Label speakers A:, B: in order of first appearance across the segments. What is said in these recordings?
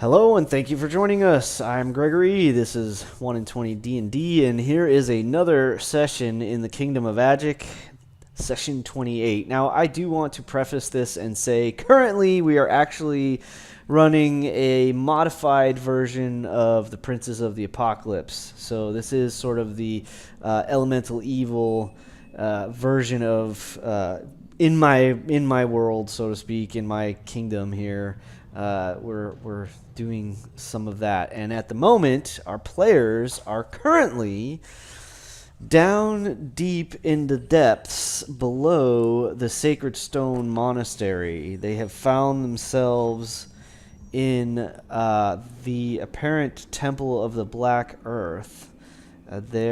A: Hello and thank you for joining us. I'm Gregory. This is 1 in 20 D&D, and here is another session in the Kingdom of Agick, session 28. Now, I do want to preface this and say currently we are actually running a modified version of the Princes of the Apocalypse. So this is sort of the elemental evil version of in my world, so to speak, in my kingdom here. We're doing some of that, and at the moment our players are currently down deep in the depths below the Sacred Stone Monastery. They have found themselves in the apparent Temple of the Black Earth. They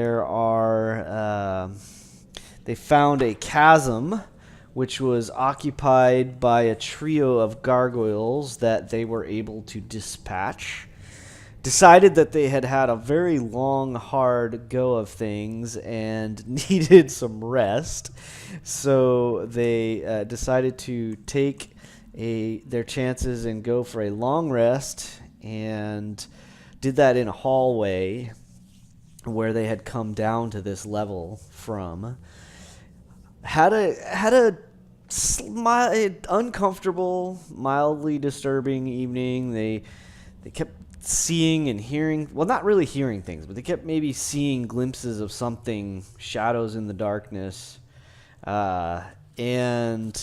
A: found a chasm which was occupied by a trio of gargoyles that they were able to dispatch. Decided that they had had a very long, hard go of things and needed some rest. So they decided to take their chances and go for a long rest, and did that in a hallway where they had come down to this level from. Had a uncomfortable, mildly disturbing evening. They kept seeing and hearing, well, not really hearing things, but they kept maybe seeing glimpses of something, shadows in the darkness, and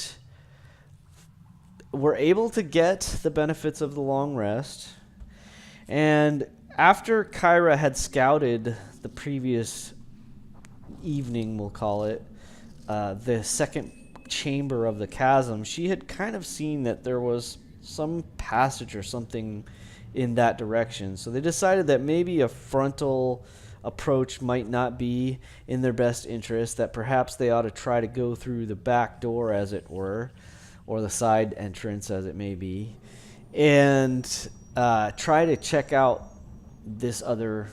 A: were able to get the benefits of the long rest. And after Kyra had scouted the previous evening, we'll call it, the second chamber of the chasm, she had kind of seen that there was some passage or something in that direction. So they decided that maybe a frontal approach might not be in their best interest, that perhaps they ought to try to go through the back door, as it were, or the side entrance, as it may be, and try to check out this other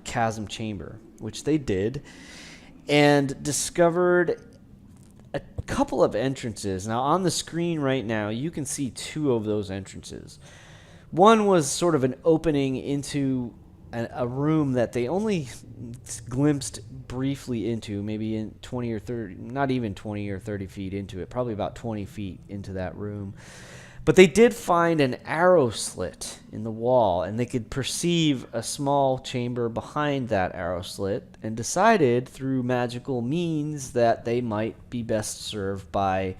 A: chasm chamber, which they did, and discovered a couple of entrances. Now, on the screen right now, you can see two of those entrances. One was sort of an opening into a room that they only glimpsed briefly into, maybe in 20 or 30, not even 20 or 30 feet into it, probably about 20 feet into that room. But they did find an arrow slit in the wall, and they could perceive a small chamber behind that arrow slit, and decided through magical means that they might be best served by,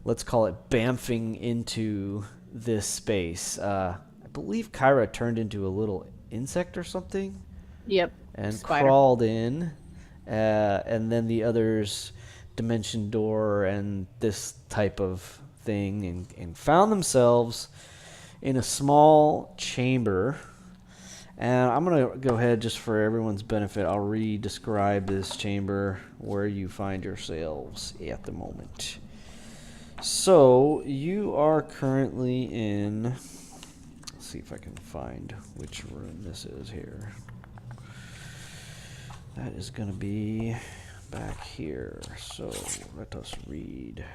A: let's call it, bamfing into this space. I believe Kyra turned into a little insect or something.
B: Yep.
A: And
B: Spider.
A: crawled in, and then the others, dimension door and this type of thing, and found themselves in a small chamber. And I'm going to go ahead, just for everyone's benefit, I'll re-describe this chamber where you find yourselves at the moment. So you are currently in, let's see if I can find which room this is here. That is going to be back here. So let us read.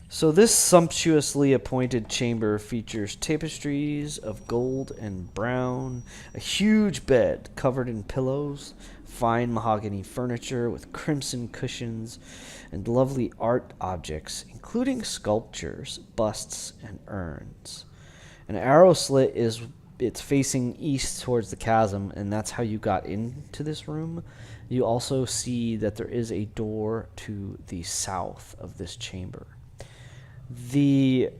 A: So this sumptuously appointed chamber features tapestries of gold and brown, a huge bed covered in pillows, fine mahogany furniture with crimson cushions, and lovely art objects, including sculptures, busts, and urns. An arrow slit it's facing east towards the chasm, and that's how you got into this room. You also see that there is a door to the south of this chamber. The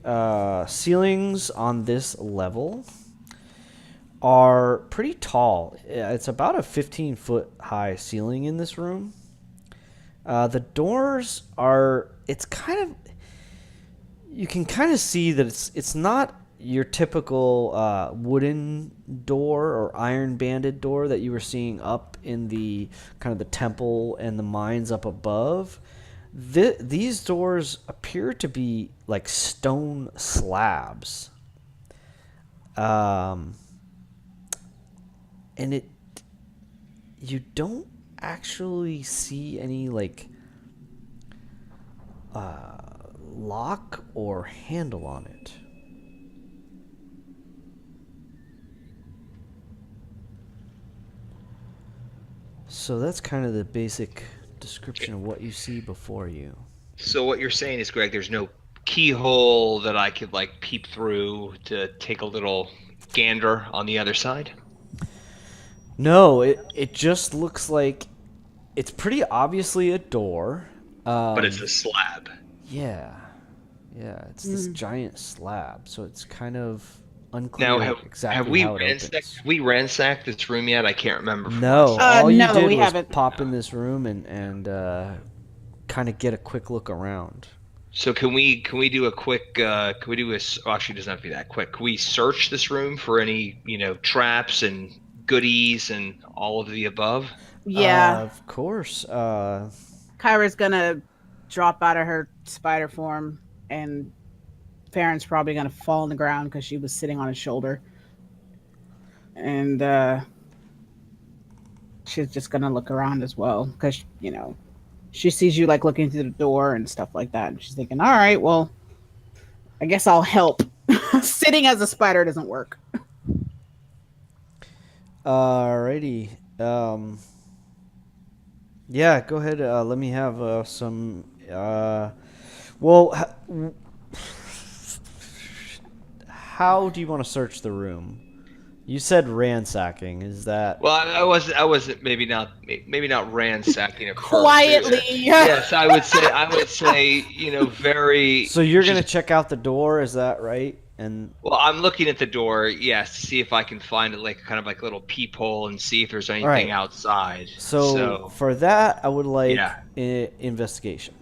A: ceilings on this level are pretty tall. It's about a 15-foot high ceiling in this room. The doors are, it's kind of, you can kind of see that it's not your typical wooden door or iron banded door that you were seeing up in the kind of the temple and the mines up above. These doors appear to be like stone slabs. And you don't actually see any like lock or handle on it. So that's kind of the basic description of what you see before you.
B: So what you're saying is, Greg, there's no keyhole that I could like peep through to take a little gander on the other side?
A: No, it just looks like it's pretty obviously a door.
B: But it's a slab.
A: Yeah, yeah, it's this giant slab, so it's kind of
B: Now,
A: unclear exactly
B: have we
A: how it
B: ransacked
A: opens.
B: have we ransacked this room yet? I can't remember from
A: No,
B: last time.
A: all you
C: No,
A: did
C: we
A: was
C: haven't.
A: pop in this room and kind of get a quick look around.
B: So can we do a quick can we do a well, actually it doesn't have to be that quick. Can we search this room for any, traps and goodies and all of the above?
C: Yeah,
A: Of course.
C: Kyra's gonna drop out of her spider form, and Farron's probably gonna fall on the ground because she was sitting on his shoulder, and she's just gonna look around as well because she sees you like looking through the door and stuff like that, and she's thinking, "All right, well, I guess I'll help." Sitting as a spider doesn't work.
A: Alrighty. Yeah, go ahead. Let me have some. Well, how do you want to search the room? You said ransacking. Is that
B: Well, I wasn't maybe not ransacking it first.
C: Quietly.
B: Yes, I would say, very.
A: so? You're gonna
B: just-
A: check out the door. Is that right? And
B: Well, I'm looking at the door, yes, to see if I can find it like kind of like a little peephole and see if there's anything
A: Right.
B: outside.
A: so for that, I would like
B: Yeah.
A: investigation.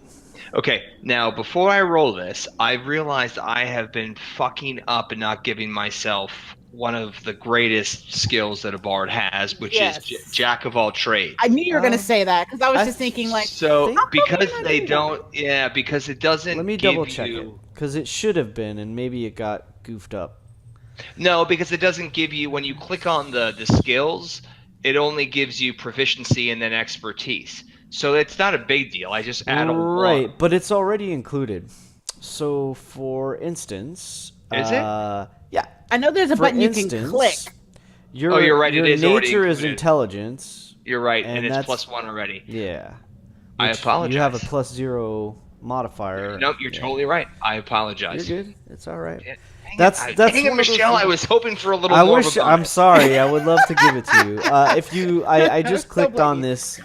B: Okay, now before I roll this, I've realized I have been fucking up and not giving myself one of the greatest skills that a bard has, which
C: Yes.
B: is jack of all trades.
C: I knew you were gonna say that because I was
A: I
C: just thinking like,
B: So
A: think-
B: because
C: How come
B: they
C: you're not
B: don't, yeah, because it doesn't.
A: Let me
B: give
A: double check it
B: you,
A: because it should have been, and maybe it got goofed up.
B: No, because it doesn't give you when you click on the skills, it only gives you proficiency and then expertise. So it's not a big deal. I just add a
A: Right,
B: one.
A: but it's already included. So, for instance,
B: Is it?
A: Yeah.
C: I know there's a
A: For
C: button you can
A: instance,
C: click.
A: Your,
B: Oh, you're right, it
A: Your
B: is already
A: nature is
B: included.
A: intelligence.
B: You're right,
A: And
B: and it's
A: that's-
B: +1 already.
A: Yeah.
B: I
A: Which
B: apologize.
A: You have a +0 modifier.
B: Nope, you're
A: Yeah.
B: totally right. I apologize.
A: You're good. It's all right.
B: Yeah, dang
A: That's
B: it.
A: that's
B: Dang it,
A: one of those
B: Michelle. I
A: things-
B: was hoping for a little
A: I
B: more.
A: wish.
B: of a
A: I'm
B: bonus.
A: sorry. I would love to give it to you. If you, I just clicked on this.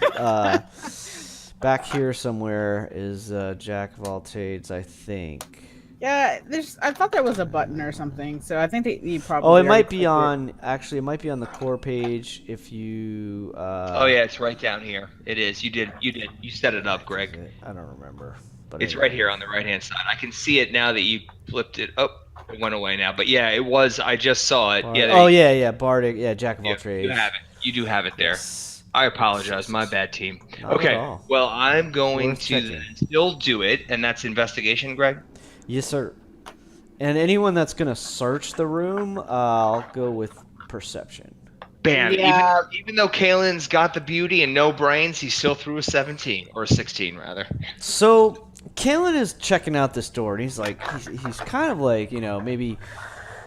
A: Back here somewhere is Jack of all trades, I think.
C: Yeah, I thought there was a button or something, so I think that you probably.
A: Oh, it
C: already
A: might be
C: clicked it.
A: on. Actually, it might be on the core page if you.
B: Oh yeah, it's right down here. It is. You did. You set it up, Greg.
A: I don't remember. But
B: It's
A: anyway.
B: right here on the right-hand side. I can see it now that you flipped it. Oh, it went away now. But yeah, it was. I just saw it. Yeah.
A: Oh yeah, Bardic. Yeah, Jack of all
B: You
A: trades.
B: have it. You do have it there.
A: Yes.
B: I apologize. My bad, team.
A: Not at
B: Okay.
A: all.
B: Well, I'm going
A: Worth
B: to
A: checking.
B: still do it, and that's investigation, Greg.
A: Yes, sir. And anyone that's gonna search the room, I'll go with perception.
B: Bam.
C: Yeah.
B: Even though Kalen's got the beauty and no brains, he still threw a 17 or a 16 rather.
A: So Kalen is checking out this door, and he's kind of like, maybe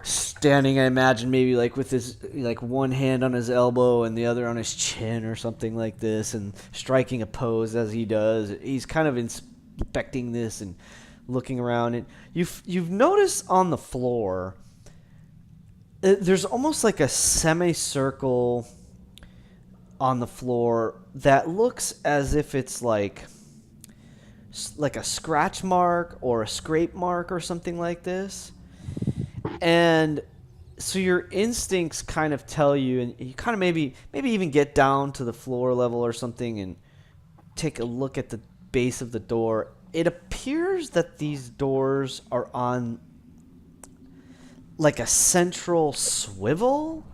A: standing, I imagine, maybe like with his like one hand on his elbow and the other on his chin or something like this, and striking a pose as he does. He's kind of inspecting this and looking around, and you've noticed on the floor there's almost like a semicircle on the floor that looks as if it's like a scratch mark or a scrape mark or something like this. And so your instincts kind of tell you, and you kind of maybe even get down to the floor level or something and take a look at the base of the door. It appears that these doors are on like a central swivel,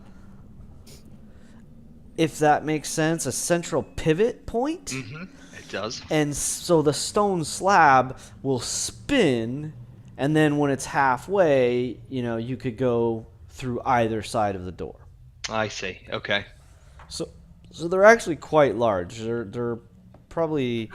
A: if that makes sense, a central pivot point.
B: Mm-hmm. It does.
A: And so the stone slab will spin, and then when it's halfway, you could go through either side of the door.
B: I see. Okay.
A: So they're actually quite large. They're probably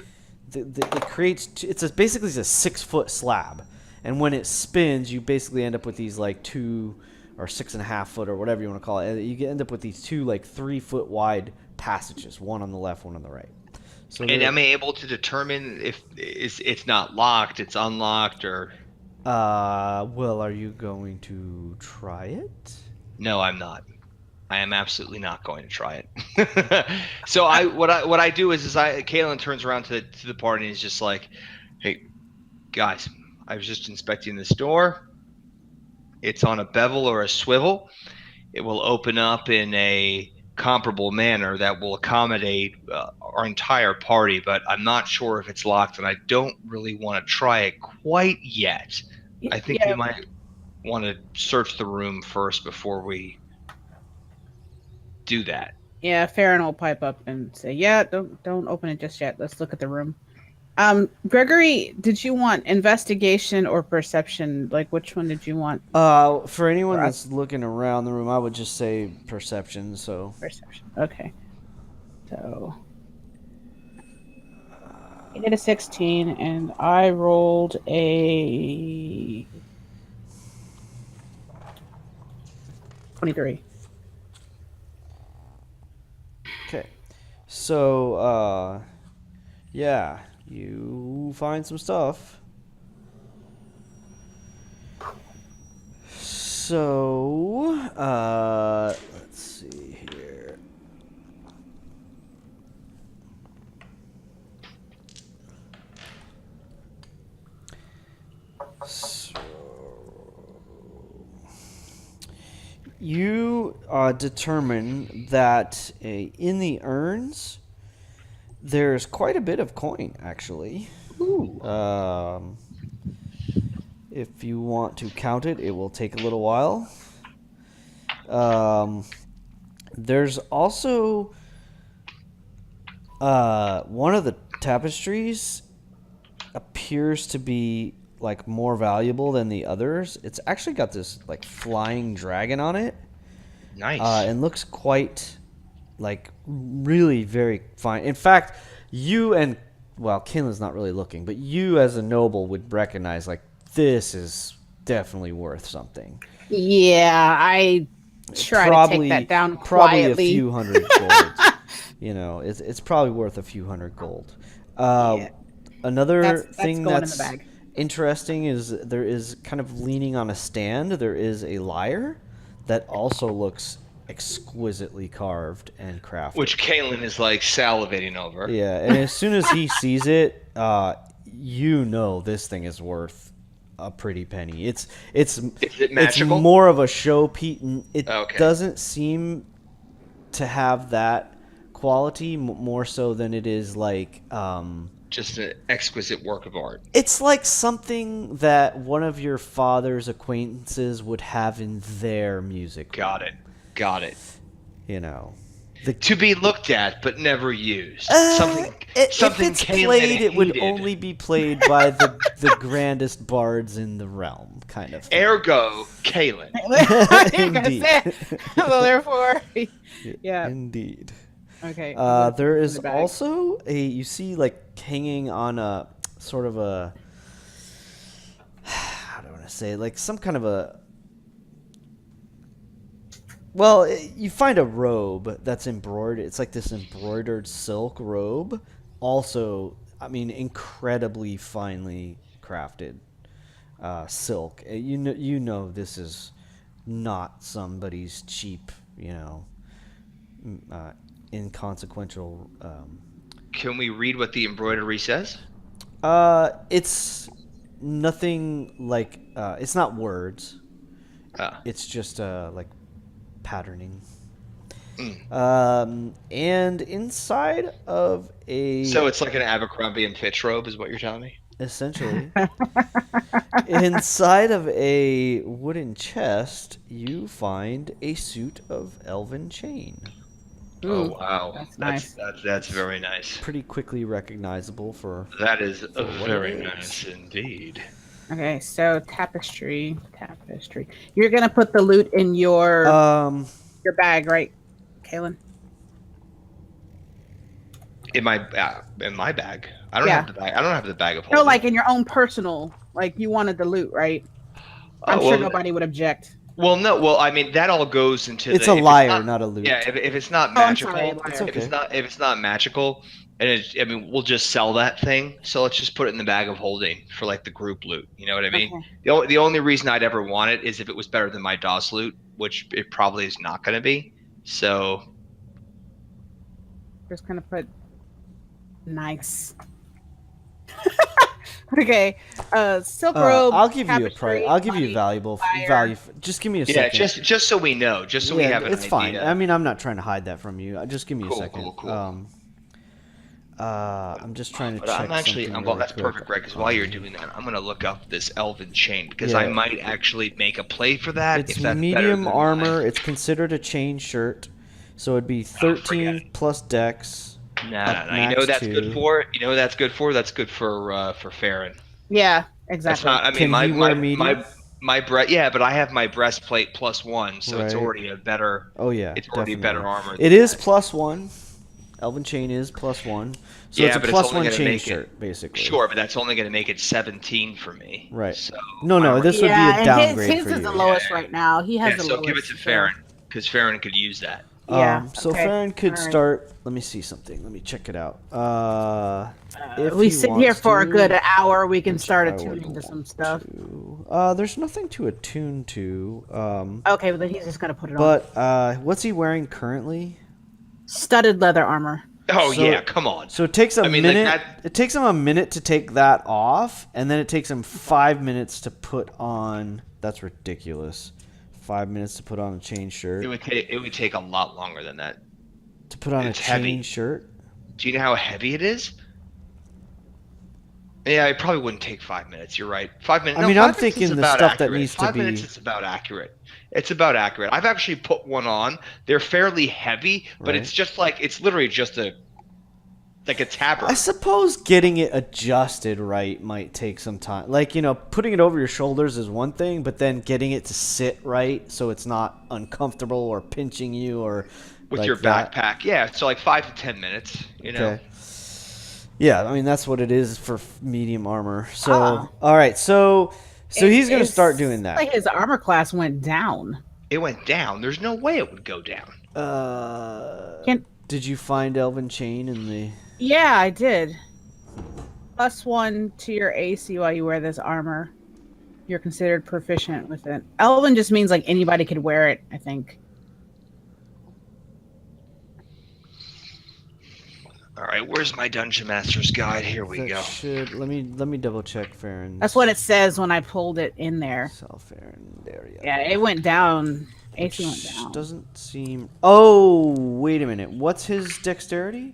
A: it creates basically a 6-foot slab, and when it spins, you basically end up with these like 2 or 6.5 foot or whatever you want to call it. You end up with these 2 like 3-foot wide passages, one on the left, one on the right. So
B: And am I able to determine if it's not locked, it's unlocked, or?
A: well, are you going to try it?
B: No, I'm not. I am absolutely not going to try it. So what I do is Kalen turns around to the party and is just like, "Hey, guys, I was just inspecting this door. It's on a bevel or a swivel. It will open up in a comparable manner that will accommodate our entire party, but I'm not sure if it's locked, and I don't really want to try it quite yet. I think we might want to search the room first before we do that."
C: Yeah, Farron will pipe up and say, "Yeah, don't open it just yet. Let's look at the room." Gregory, did you want investigation or perception? Like, which one did you want?
A: For anyone that's looking around the room, I would just say perception. So
C: Perception. Okay. So I did a 16, and I rolled a 23.
A: okay, so yeah, you find some stuff. So let's see here. So you determine that in the urns there's quite a bit of coin, actually.
B: Ooh.
A: If you want to count it, it will take a little while. There's also one of the tapestries appears to be like more valuable than the others. It's actually got this like flying dragon on it.
B: Nice.
A: And looks quite like really very fine. In fact, you and Kinlan's not really looking, but you as a noble would recognize like this is definitely worth something.
C: Yeah, I try to take that down
A: probably
C: quietly.
A: A few hundred gold. You know, it's probably worth a few hundred gold. Another thing
C: going
A: that's
C: in the bag.
A: interesting is there is kind of leaning on a stand. There is a lyre that also looks exquisitely carved and crafted.
B: Which Kalen is like salivating over.
A: Yeah, and as soon as he sees it, you know this thing is worth a pretty penny. Is it magical? It's more of a show piece. It doesn't seem to have that quality more so than it is like
B: just an exquisite work of art.
A: It's like something that one of your father's acquaintances would have in their music.
B: Got it.
A: You know,
B: to be looked at but never used.
A: Something if it's played, it would only be played by the grandest bards in the realm, kind of thing.
B: Ergo, Kalen.
A: Indeed.
C: So therefore, yeah.
A: Indeed.
C: Okay.
A: There is also you see like hanging on a sort of a, how do I want to say, like some kind of a, well, you find a robe that's embroidered. It's like this embroidered silk robe. Also, I mean, incredibly finely crafted silk. You know this is not somebody's cheap, inconsequential.
B: Can we read what the embroidery says?
A: It's nothing like. It's not words. It's just like patterning. And inside of a...
B: So it's like an Abercrombie and Fitch robe is what you're telling me?
A: Essentially. Inside of a wooden chest, you find a suit of elven chain.
B: Ooh, oh, wow.
C: That's nice.
B: That's very nice.
A: Pretty quickly recognizable for...
B: That is very nice indeed.
C: Okay, so tapestry. You're gonna put the loot in your bag, right, Kalen?
B: In my bag. I don't have the bag. I don't have the bag of holding.
C: No, like in your own personal. Like you wanted the loot, right? I'm sure nobody would object.
B: Well, no. Well, I mean, that all goes into
A: It's
B: the.
A: a
B: If
A: liar,
B: not,
A: not a loot.
B: yeah, if it's not
C: Oh, I'm
B: magical,
C: sorry,
A: It's
C: liar.
A: okay.
B: if it's not magical, and I mean, we'll just sell that thing. So let's just put it in the bag of holding for like the group loot. You know what I mean?
C: Okay.
B: The only reason I'd ever want it is if it was better than my DOS loot, which it probably is not going to be. So
C: Just gonna put nice. Okay. Silk robe.
A: I'll give you a price.
C: tapestry,
A: I'll give you
C: money,
A: valuable
C: fire.
A: value. Just give me a
B: yeah,
A: second.
B: just so we know, just so we have an
A: it's fine.
B: idea.
A: I mean, I'm not trying to hide that from you. Just give me
B: Cool,
A: a second.
B: cool.
A: I'm just trying to
B: But
A: check
B: I'm actually,
A: something
B: well,
A: really
B: that's
A: quick.
B: perfect, Greg. Because while you're doing that, I'm gonna look up this elven chain because
A: Yeah.
B: I might actually make a play for that.
A: It's
B: if that's better
A: medium
B: than
A: armor.
B: mine.
A: It's considered a chain shirt, so it'd be
B: forget
A: 13 plus dex.
B: No. You know
A: max
B: what that's
A: 2.
B: good for? You know what that's good for? That's good for Farron.
C: Yeah,
B: That's
C: exactly.
B: not. I mean,
A: Can
B: my
A: he wear
B: my
A: medium?
B: my breast. Yeah, but I have my breastplate +1, so it's
A: Right.
B: already a better.
A: Oh yeah,
B: It's already
A: definitely.
B: better armor.
A: It
B: than
A: is
B: that.
A: +1. Elven chain is +1, so
B: Yeah,
A: it's a
B: but it's only
A: +1
B: gonna
A: chain
B: make it-
A: shirt, basically.
B: Sure, but that's only going to make it 17 for me.
A: Right.
B: So
A: No,
B: I
A: no,
B: already-
A: this would be a
C: and
A: downgrade
C: his
A: for
C: is
A: you.
C: the lowest
B: Yeah.
C: right now. He has
B: Yeah,
C: the
B: so
C: lowest.
B: give it to Farron because Farron could use that.
C: Yeah.
A: So
C: okay.
A: Farron could
C: All right.
A: start. Let me see something. Let me check it out. If
C: We
A: he
C: sit here
A: wants
C: for a
A: to,
C: good hour. We can
A: which
C: start
A: I would
C: attuning to some
A: want
C: stuff.
A: to. There's nothing to attune to.
C: Okay, well then he's just gonna put it on.
A: But what's he wearing currently?
C: Studded leather armor.
B: Oh
A: So-
B: yeah, come on.
A: So it takes a
B: I mean, like
A: minute.
B: that-
A: It takes him a minute to take that off, and then it takes him 5 minutes to put on. That's ridiculous. 5 minutes to put on a chain shirt.
B: It would take a lot longer than that.
A: To put on
B: it's
A: a chain
B: heavy.
A: shirt.
B: Do you know how heavy it is? Yeah, it probably wouldn't take 5 minutes. You're right. 5 minutes.
A: I
B: no,
A: mean,
B: 5
A: I'm
B: minutes
A: thinking
B: is
A: the
B: about
A: stuff that
B: accurate.
A: needs to
B: 5
A: be-
B: minutes is about accurate. It's about accurate. I've actually put one on. They're fairly heavy, but
A: Right.
B: it's just like it's literally just a tabard.
A: I suppose getting it adjusted right might take some time. Like, putting it over your shoulders is one thing, but then getting it to sit right so it's not uncomfortable or pinching you or
B: With
A: like
B: your
A: that.
B: backpack. Yeah, so like 5 to 10 minutes.
A: Okay. Yeah, I mean that's what it is for medium armor. So,
C: Oh.
A: all right, so he's gonna
C: It's
A: start doing that.
C: Like his armor class went down.
B: It went down. There's no way it would go down.
A: Did you find Elven Chain in the?
C: Yeah, I did. +1 to your AC while you wear this armor. You're considered proficient with it. Elven just means like anybody could wear it, I think.
B: All right, where's my Dungeon Master's Guide? Here we
A: That
B: go.
A: should let me double check Farron.
C: That's what it says when I pulled it in there.
A: Farron. There you go.
C: Yeah, it went down. AC went
A: Which
C: down.
A: doesn't seem. Oh, wait a minute. What's his dexterity?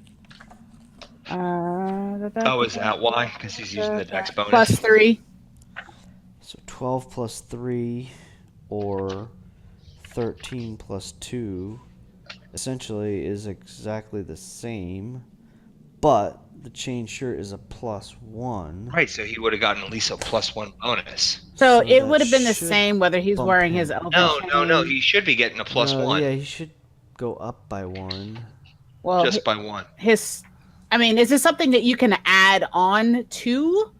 B: Oh, is that why? Because he's using the dex bonus.
C: +3.
A: So 12 plus 3 or 13 plus 2 essentially is exactly the same, but the chain shirt is a +1.
B: Right, so he would have gotten at least a +1 bonus.
C: So
A: So
C: it
A: that
C: would have been the
A: should
C: same whether he's
A: bump
C: wearing
A: him.
C: his elven
B: No.
C: chain.
B: He should be getting a +1
A: Yeah, he should go up by 1.
C: Well,
B: just by 1.
C: is this something that you can add on to?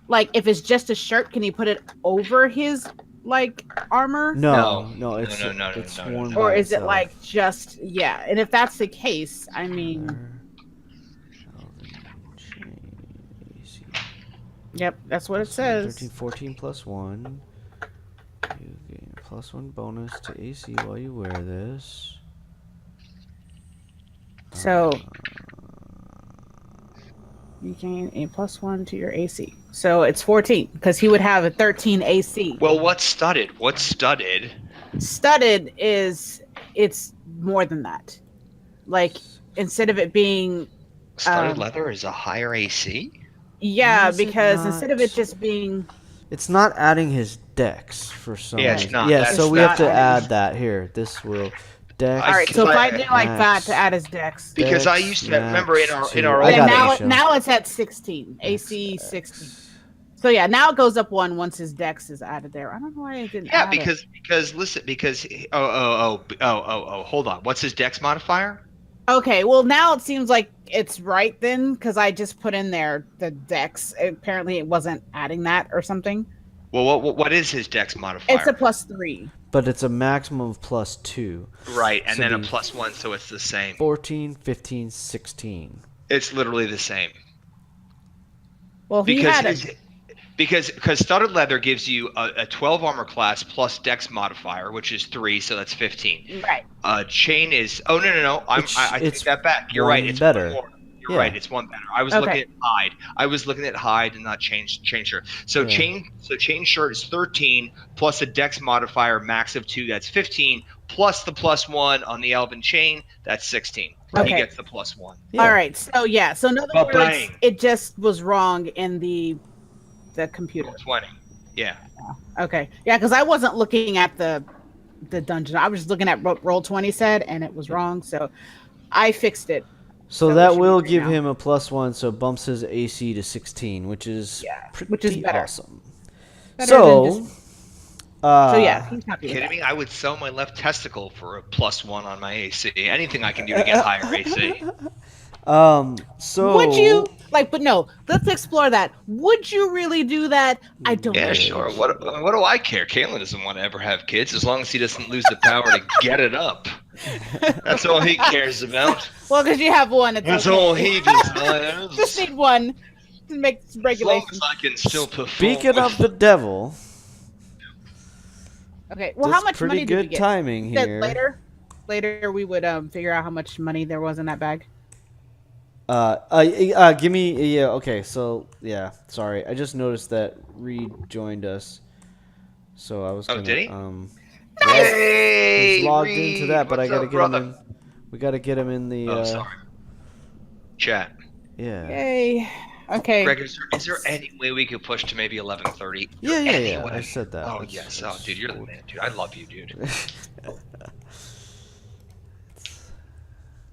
C: Like, if it's just a shirt, can you put it over his armor?
A: No,
B: No.
A: it's
B: No,
A: it's
B: no,
A: worn
B: no.
A: by
C: Or is it
A: itself.
C: like just And if that's the case, I mean,
A: Elven chain, AC.
C: yep, that's what it says.
A: 13, 14 plus 1. You gain a +1 bonus to AC while you wear this.
C: So you gain a +1 to your AC. So it's 14 because he would have a 13 AC.
B: Well, what's studded? What's studded?
C: Studded it's more than that. Like, instead of it being
B: Studded leather is a higher AC?
C: yeah,
A: Is it
C: because instead of
A: not?
C: it just being
A: It's not adding his dex for some
B: Yeah, it's
A: reason.
B: not.
A: Yeah,
B: That's
A: so we
C: not
A: have to
C: adding-
A: add that here. This will dex.
C: all right. So if I do like that
A: max.
C: to add his dex,
B: Because I
A: Dex
B: used to remember in our
A: max
B: in
A: to-
B: our
A: I
B: old
C: yeah,
A: got it,
C: now
A: Michelle.
C: it's at 16 AC 16. So yeah, now it goes up 1 once his dex is added there. I don't know why I didn't.
B: Yeah,
C: add it.
B: because listen, because hold on. What's his dex modifier?
C: Okay, well now it seems like it's right then because I just put in there the dex. Apparently it wasn't adding that or something.
B: Well, what is his dex modifier?
C: It's a +3.
A: But it's a maximum of +2.
B: Right, and
A: So
B: then a
A: the
B: +1, so it's the same.
A: 14, 15, 16.
B: It's literally the same.
C: Well, he had a
B: Because studded leather gives you a 12 armor class plus dex modifier, which is 3, so that's 15.
C: right.
B: Chain is no. I take that back. You're
A: one
B: right. It's
A: better.
B: one more. You're
A: Yeah.
B: right. It's one better. I was
C: Okay.
B: looking at hide. I was looking at hide and not chain shirt. So
A: Yeah.
B: chain shirt is 13 plus a dex modifier max of 2. That's 15 plus the +1 on the elven chain. That's 16. He
C: Okay.
B: gets the +1.
A: Yeah.
C: All right. So yeah. So in other words,
B: Ba-bang.
C: it just was wrong in the computer.
B: 20. Yeah.
C: Okay. Yeah, because I wasn't looking at the dungeon. I was just looking at what Roll20 said, and it was wrong. So I fixed it.
A: So
C: So
A: that
C: we should
A: will
C: be
A: give
C: good now.
A: him a +1, so it bumps his AC to 16, which is pretty
C: which is better.
A: awesome.
C: Better
A: So,
C: than So yeah, he's happy with
B: Kidding
C: that.
B: me? I would sell my left testicle for a +1 on my AC. Anything I can do to get higher AC.
A: so
C: Would you but no, let's explore that. Would you really do that? I don't
B: Yeah,
C: know.
B: sure. What do I care? Caitlin doesn't want to ever have kids as long as he doesn't lose the power to get it up. That's all he cares about.
C: Well, because you have one. It's
B: That's
C: okay.
B: all he desires.
C: Just need one to make some
B: As long
C: regulations.
B: as I can still perform.
A: Speaking of the devil,
C: Okay. Well,
A: that's
C: how much
A: pretty
C: money did we
A: good
C: get?
A: timing
C: That
A: here.
C: later we would figure out how much money there was in that bag.
A: Give me okay. So yeah, sorry, I just noticed that Reed joined us, so I was gonna
B: did he?
A: he's
B: Hey,
A: logged
B: Reed,
A: into that, but I
B: what's
A: gotta
B: up,
A: get
B: brother?
A: him in. We gotta get him in the.
B: Oh, sorry. Chat.
A: Yeah.
C: Yay. Okay.
B: Greg, is there any way we could push to maybe 11:30?
A: Yeah.
B: Any
A: I
B: way?
A: said that.
B: Oh
A: That's-
B: yes. Oh,
A: that's-
B: dude, you're the man, dude. I love you, dude.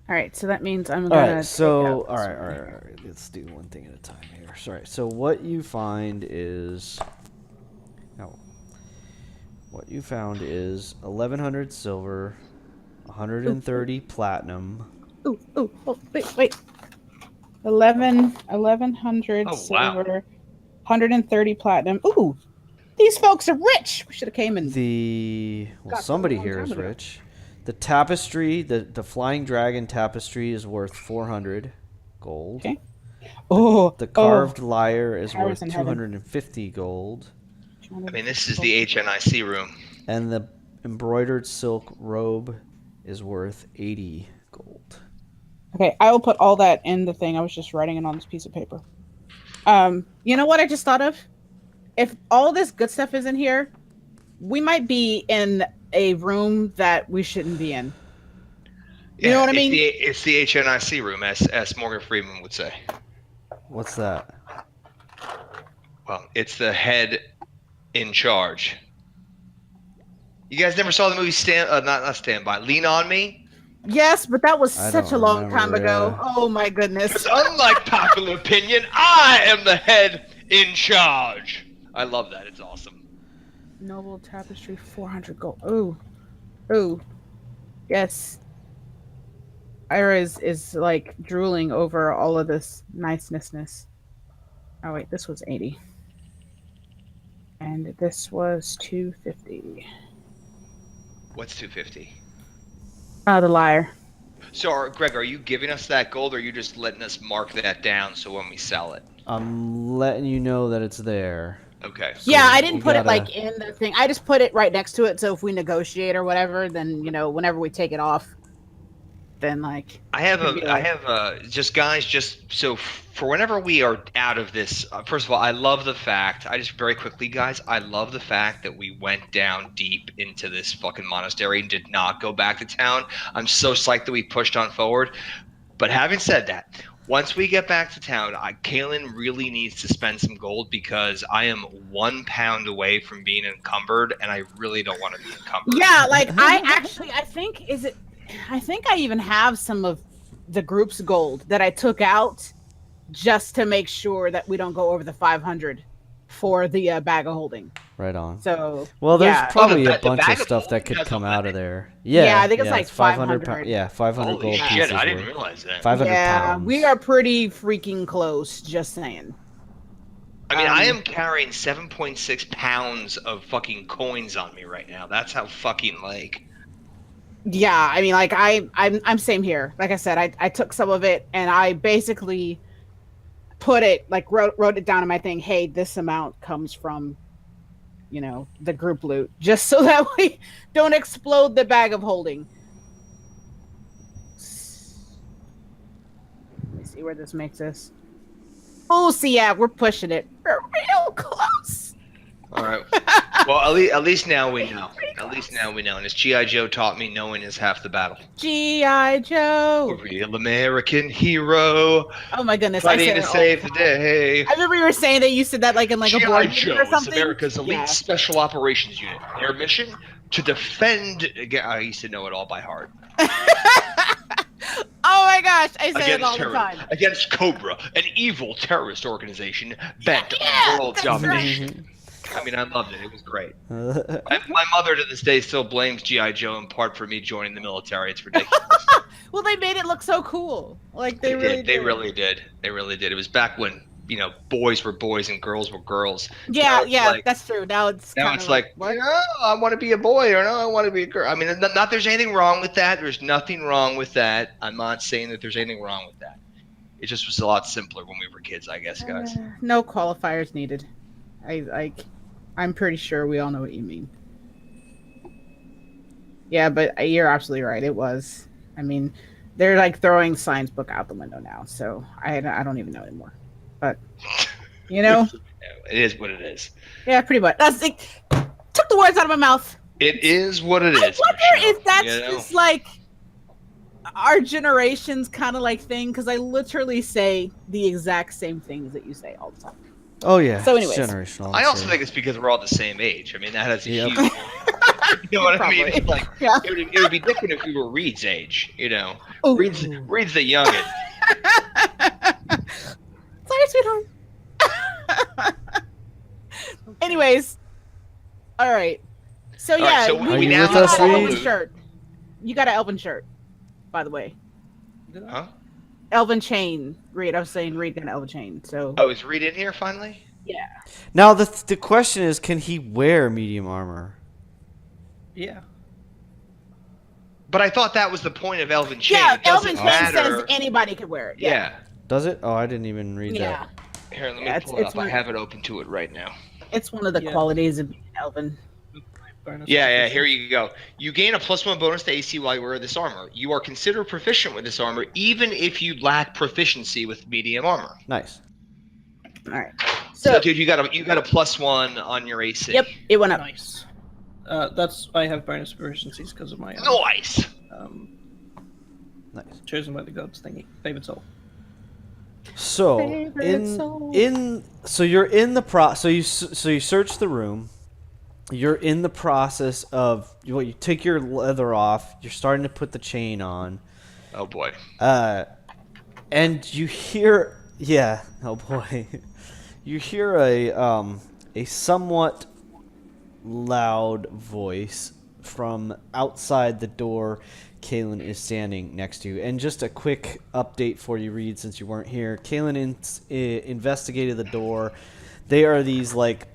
C: All right. So that means I'm
A: All
C: gonna.
A: right. So
C: take
A: all
C: out
A: right.
C: this one.
A: Let's do one thing at a time here. Sorry. So what you find is, what you found is 1,100 silver, 130 platinum.
C: Ooh. Oh, wait. 1,100
B: Oh, wow.
C: silver, 130 platinum. Ooh, these folks are rich. We should have came in. Got
A: Somebody
C: them a long
A: here is
C: time ago.
A: rich. The tapestry, the flying dragon tapestry is worth 400 gold.
C: Okay. Oh,
A: The carved lyre is
C: Towers
A: worth
C: in heaven.
A: 250 gold.
B: I mean, this is the HNIC room.
A: And the embroidered silk robe is worth 80 gold.
C: Okay, I will put all that in the thing. I was just writing it on this piece of paper. You know what I just thought of? If all this good stuff is in here, we might be in a room that we shouldn't be in. You know what I mean?
B: It's the HNIC room, as Morgan Freeman would say.
A: What's that?
B: Well, it's the head in charge. You guys never saw the movie not Stand By, Lean on Me?
C: Yes, but that was
A: I
C: such a
A: don't
C: long time
A: remember,
C: ago.
A: yeah.
C: Oh my goodness.
B: Because unlike popular opinion, I am the head in charge. I love that. It's awesome.
C: Noble tapestry, 400 gold. Ooh. Yes. Ira is like drooling over all of this niceness. Oh wait, this was 80. And this was 250.
B: What's 250?
C: The liar.
B: So, Greg, are you giving us that gold, or are you just letting us mark that down so when we sell it?
A: I'm letting you know that it's there.
B: Okay.
C: Yeah, I
A: you
C: didn't put it
A: gotta-
C: like in the thing. I just put it right next to it, so if we negotiate or whatever, then whenever we take it off, then like
B: I have just guys, just so for whenever we are out of this, first of all, I love the fact, I just very quickly, guys, I love the fact that we went down deep into this fucking monastery and did not go back to town. I'm so psyched that we pushed on forward. But having said that, once we get back to town, Kaylin really needs to spend some gold because I am 1 pound away from being encumbered, and I really don't want to be encumbered.
C: yeah, like I think I even have some of the group's gold that I took out just to make sure that we don't go over the 500 for the bag of holding.
A: Right on.
C: So
A: Well, there's
C: yeah.
A: probably
B: the
A: a bunch
B: bag
A: of
B: of
A: stuff
B: gold
A: that could
B: has
A: come
B: a
A: out
B: limit.
A: of there.
C: Yeah, I think it's like
A: 500
C: 500.
A: Yeah, 500
B: Holy
A: gold
B: shit,
A: pieces.
B: I didn't
A: worth.
B: realize that.
A: 500
C: yeah,
A: pounds.
C: we are pretty freaking close. Just saying.
B: I mean, I am carrying 7.6 pounds of fucking coins on me right now. That's how fucking like.
C: Yeah, I mean, like I'm same here. Like I said, I took some of it and I basically put it like wrote it down in my thing. Hey, this amount comes from, the group loot, just so that we don't explode the bag of holding. Let me see where this makes us. Oh, see, yeah, we're pushing it. We're real close.
B: All right. Well, at least now we know. At least now we know. And as G.I. Joe taught me, knowing is half the battle.
C: G.I. Joe.
B: A real American hero.
C: Oh my goodness!
B: Fighting
C: I said
B: to save the day.
C: I remember you were saying that you said that like in like a
B: G.I.
C: board
B: Joe
C: or
B: is
C: something.
B: America's elite special operations unit. Their mission to defend. I used to know it all by heart.
C: Oh my gosh! I say it all the time.
B: Against Cobra, an evil terrorist organization bent on world domination.
C: Right.
B: I mean, I loved it. It was great. My mother to this day still blames G.I. Joe in part for me joining the military. It's ridiculous.
C: Well, they made it look so cool. Like
B: They really did. They really did. It was back when, boys were boys and girls were girls.
C: Yeah, that's true. Now it's
B: like,
C: what?
B: I want to be a boy, or no, I want to be a girl. I mean, not there's anything wrong with that. There's nothing wrong with that. I'm not saying that there's anything wrong with that. It just was a lot simpler when we were kids, I guess, guys.
C: No qualifiers needed. I'm pretty sure we all know what you mean. Yeah, but you're absolutely right. It was. I mean, they're like throwing science book out the window now, so I don't even know anymore. But it
B: is what it is.
C: Yeah, pretty much. That's like took the words out of my mouth.
B: It is what it is.
C: I wonder if that's just like our generation's kind of like thing, because I literally say the exact same things that you say all the time.
A: Oh yeah.
C: So anyways,
A: generational.
B: I also think it's because we're all the same age. I mean, that has a huge. You know what I mean? It's like it would be different if we were Reed's age.
C: Ooh.
B: Reed's the youngin.
C: Sorry, sweetheart. Anyways, all right. So
B: All right, so
A: we now
C: got
A: have
C: an
A: a
C: elven shirt. You got an elven shirt, by the way.
B: Huh?
C: Elven chain. Reed, I was saying Reed got an elven chain. So.
B: Oh, is Reed in here finally?
C: Yeah.
A: Now the question is, can he wear medium armor?
D: Yeah.
B: But I thought that was the point of Elven Chain.
C: Yeah,
B: It doesn't
C: Elven chain
B: matter.
C: says anybody can wear it.
B: Yeah.
A: Does it? Oh, I didn't even read that.
B: Here, let me pull it up. I have it open to it right now.
C: It's one of the qualities of Elven.
B: Yeah, here you go. You gain a +1 bonus to AC while you wear this armor. You are considered proficient with this armor, even if you lack proficiency with medium armor.
A: Nice.
C: All right.
B: So, dude, you got a +1 on your AC.
C: Yep, it went up.
D: Nice. I have bonus proficiencies because of my
B: Nice.
A: Nice.
D: Chosen by the gods thingy. Favorite soul.
A: So so you're in the so you search the room. You're in the process of you take your leather off. You're starting to put the chain on.
B: Oh boy.
A: And you hear oh boy. You hear a somewhat loud voice from outside the door Kaylin is standing next to. And just a quick update for you, Reed, since you weren't here. Kaylin investigated the door. They are these like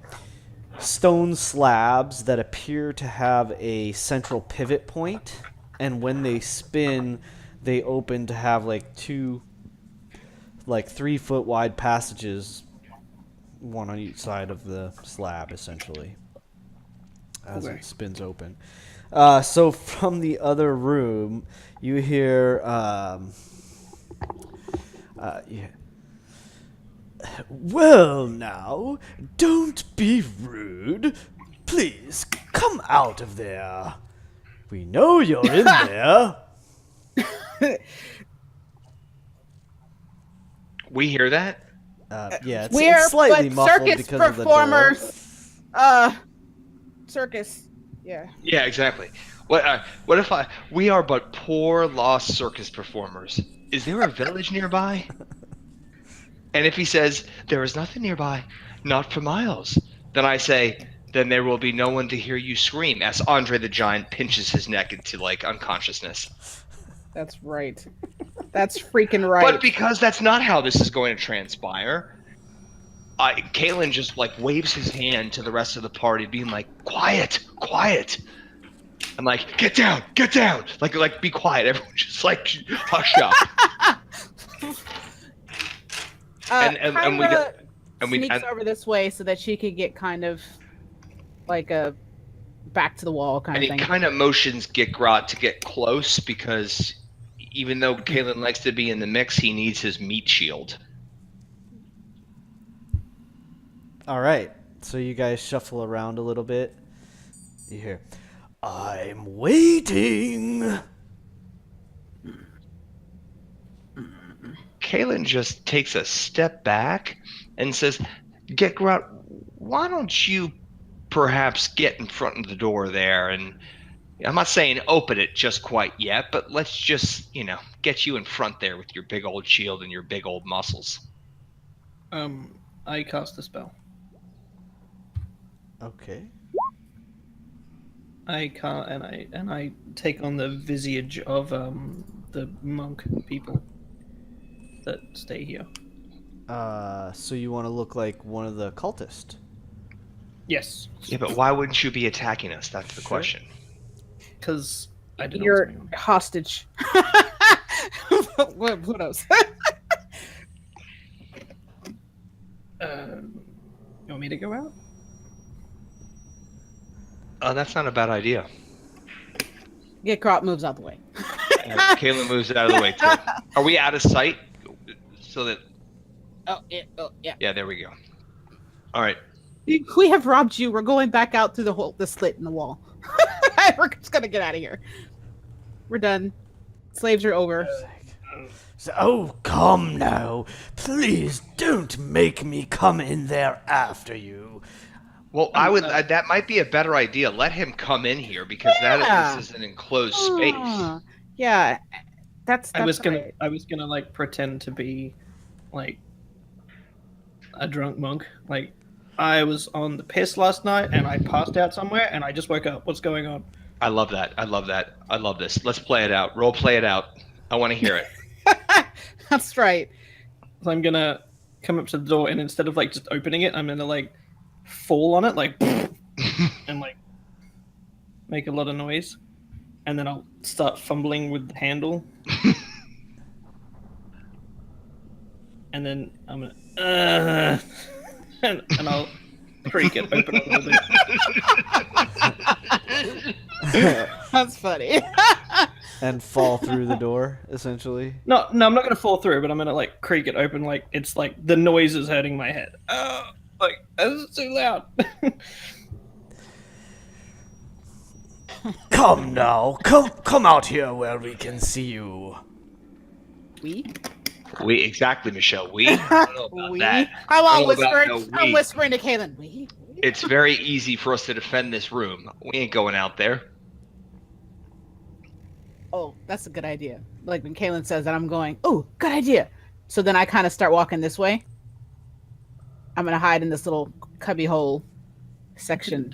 A: stone slabs that appear to have a central pivot point, and when they spin, they open to have like two 3-foot wide passages, one on each side of the slab, essentially, as it spins open. So from the other room, you hear, well now, don't be rude. Please, come out of there. We know you're in there.
B: We hear that?
A: Yeah,
C: We're
A: it's slightly muffled
C: circus
A: because
C: performers.
A: of the door.
C: Circus. Yeah.
B: Yeah, exactly. What if we are but poor lost circus performers? Is there a village nearby? And if he says there is nothing nearby, not for miles, then I say, then there will be no one to hear you scream as Andre the Giant pinches his neck into like unconsciousness.
C: That's right. That's freaking right.
B: But because that's not how this is going to transpire, Kalen just like waves his hand to the rest of the party, being like, "Quiet, quiet." I'm like, "Get down, get down!" Like, be quiet. Everyone just like hush up. And we
C: Kyra
B: and we
C: sneaks over this way so that she could get kind of like a back to the wall kind
B: and
C: of
B: he
C: thing.
B: kind of motions Gitgrot to get close because even though Kalen likes to be in the mix, he needs his meat shield.
A: All right. So you guys shuffle around a little bit. You hear, "I'm waiting."
B: Kalen just takes a step back and says, "Gitgrot, why don't you perhaps get in front of the door there? And I'm not saying open it just quite yet, but let's just, get you in front there with your big old shield and your big old muscles."
D: I cast a spell.
A: Okay.
D: I can't, and I take on the visage of the monk people that stay here.
A: So you want to look like one of the cultists?
D: Yes,
B: Yeah, but why wouldn't you be attacking us? That's the
A: Sure.
B: question.
D: because I don't know
C: You're
D: what's going on.
C: hostage. What else?
D: You want me to go out?
B: Oh, that's not a bad idea.
C: Get Crop moves out the way.
B: Kalen moves out of the way too. Are we out of sight? So that
C: Oh yeah.
B: yeah, there we go. All right.
C: We have robbed you. We're going back out through the slit in the wall. We're just gonna get out of here. We're done. Slaves are over.
A: Oh, come now. Please don't make me come in there after you.
B: Well, that might be a better idea. Let him come in here because
C: Yeah.
B: this is an enclosed space.
C: Yeah, that's
D: I was
C: right.
D: gonna like pretend to be like a drunk monk. Like I was on the piss last night and I passed out somewhere and I just woke up. What's going on?
B: I love that. I love that. I love this. Let's play it out. Role play it out. I want to hear it.
C: That's right.
D: So I'm gonna come up to the door and instead of like just opening it, I'm gonna like fall on it like and like make a lot of noise, and then I'll start fumbling with the handle, and then I'm gonna and I'll creak it open a little bit.
C: That's funny.
A: And fall through the door, essentially.
D: No, I'm not gonna fall through, but I'm gonna like creak it open like it's like the noise is hurting my head. Like this is too loud.
A: Come now. Come out here where we can see you.
C: We?
B: We exactly, Michelle. We. I don't know about that.
C: I'm
B: I
C: all
B: don't know about
C: whispering.
B: no
C: I'm
B: we.
C: whispering to Kaylin. We?
B: It's very easy for us to defend this room. We ain't going out there.
C: Oh, that's a good idea. Like when Kaylin says that, I'm going, oh, good idea. So then I kind of start walking this way. I'm going to hide in this little cubby hole section.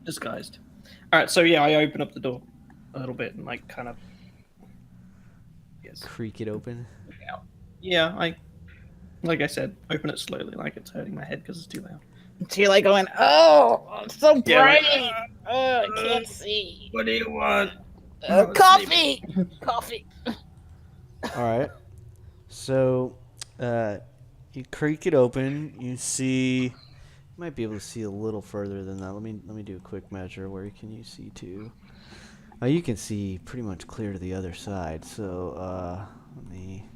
D: Disguised. All right, so yeah, I open up the door a little bit and like kind of. Yes.
A: Creak it open.
D: Yeah, like I said, open it slowly, like it's hurting my head because it's too loud.
C: So you're like going, oh, it's so
D: Yeah,
C: bright.
D: like,
C: Oh, I can't see.
D: What do you want?
C: Coffee. Coffee.
A: All right. So, you creak it open. You see, you might be able to see a little further than that. Let me do a quick measure. Where can you see to? You can see pretty much clear to the other side. So, let me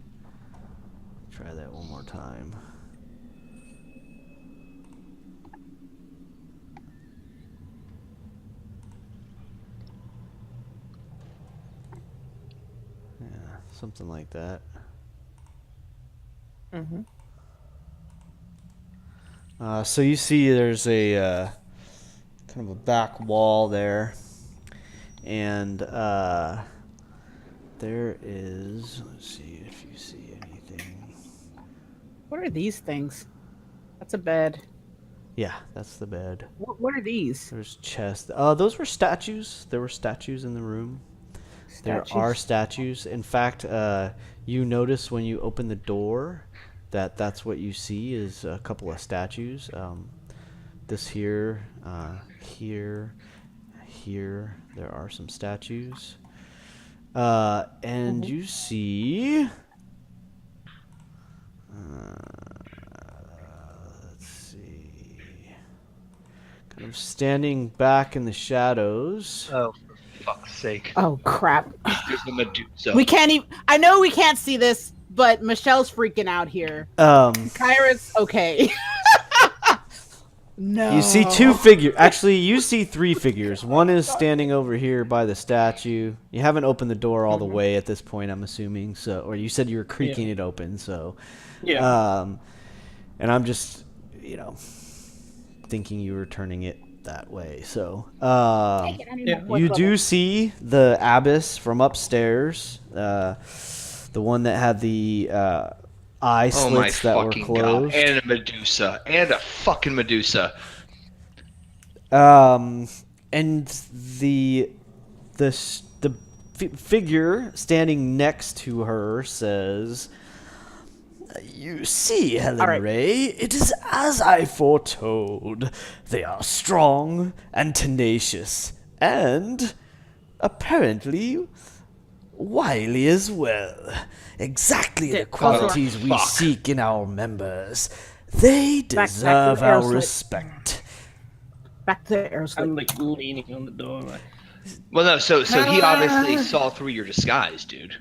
A: try that one more time. Yeah, something like that.
D: Mm-hmm.
A: So you see there's a kind of a back wall there, and there is, let's see if you see anything.
C: What are these things? That's a bed.
A: Yeah, that's the bed.
C: What are these?
A: There's chests. Those were statues. There were statues in the room. There are statues. In fact, you notice when you open the door that's what you see is a couple of statues. This here, here, there are some statues. And you see... let's see... kind of standing back in the shadows.
B: Oh, for fuck's sake.
C: Oh crap!
B: There's the Medusa.
C: We can't even. I know we can't see this, but Michelle's freaking out here. Kyra's okay. No.
A: You see two figures. Actually, you see three figures. One is standing over here by the statue. You haven't opened the door all the way at this point, I'm assuming. So, or you said you were creaking it open. So,
D: Yeah.
A: and I'm just, thinking you were turning it that way. So, you do see the abyss from upstairs. The one that had the eye slits that were closed.
B: God. And a Medusa. And a fucking Medusa.
A: And the figure standing next to her says, "You see, Helen Ray, it is as I foretold. They are strong and tenacious, and apparently wily as well. Exactly the qualities we seek in our members. They deserve our respect."
C: Back to the air.
D: I'm like leaning on the door. Like,
B: Well, no, so he obviously saw through your disguise, dude.